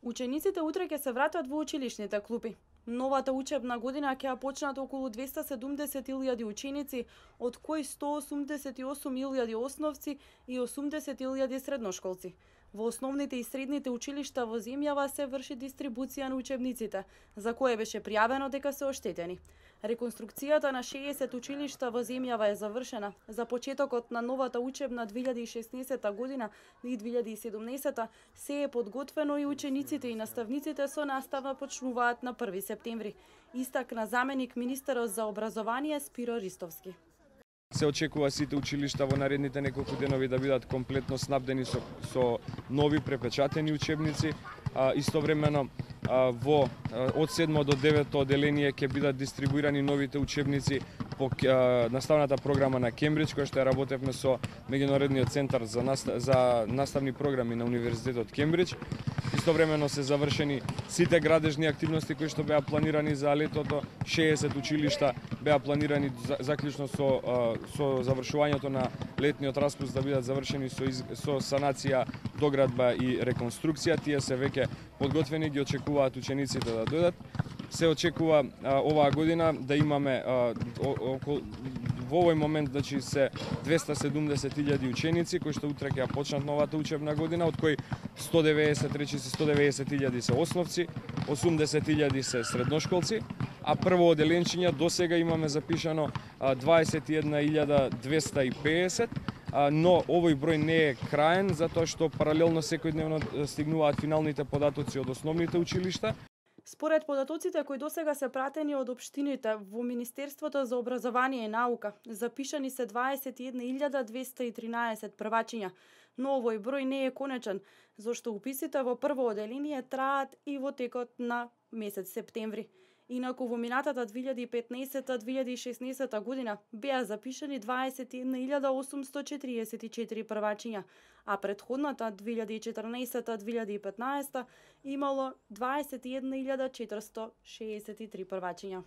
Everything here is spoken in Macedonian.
Учениците утре ќе се вратат во училишните клупи. Новата учебна година ќе ја почнат околу 270.000 ученици, од кои 188.000 основци и 80.000 средношколци. Во основните и средните училишта во земјава се врши дистрибуција на учебниците, за кое беше пријавено дека се оштетени. Реконструкцијата на 60 училишта во земјава е завршена. За почетокот на новата учебна 2016 година и 2017 се е подготвено и учениците и наставниците со настава почнуваат на 1 септември, истакна заменик министерот за образование Спиро Ристовски. Се очекува сите училишта во наредните неколку денови да бидат комплетно снабдени со нови препечатени учебници. Истовремено од 7 до 9 оделение ќе бидат дистрибуирани новите учебници по наставната програма на Кембридж, која што работевме со Меѓународниот центар за наставни програми на Универзитетот Кембридж. Истовремено се завршени сите градежни активности кои што беа планирани за летото. 60 училишта беа планирани заклучно со завршувањето на летниот распуст да бидат завршени со санација, доградба и реконструкција. Тие се веќе подготвени, ги очекуваат учениците да дојдат. Се очекува оваа година да имаме во овој момент се 270.000 ученици кои што утре ќе почнат новата учебна година, од кои 190.000 се основци, 80.000 се средношколци, а прво оделенчиња до сега имаме запишано 21.250, но овој број не е краен, затоа што паралелно секојдневно стигнуваат финалните податоци од основните училишта. Според податоците кои досега се пратени од општините во Министерството за образование и наука, запишани се 21.213 првачиња, но овој број не е конечен, зашто уписите во прво оделение траат и во текот на месец септември. Инаку во минатата 2015-2016 година беа запишани 21.844 првачиња, а претходната 2014-2015 имало 21.463 првачиња.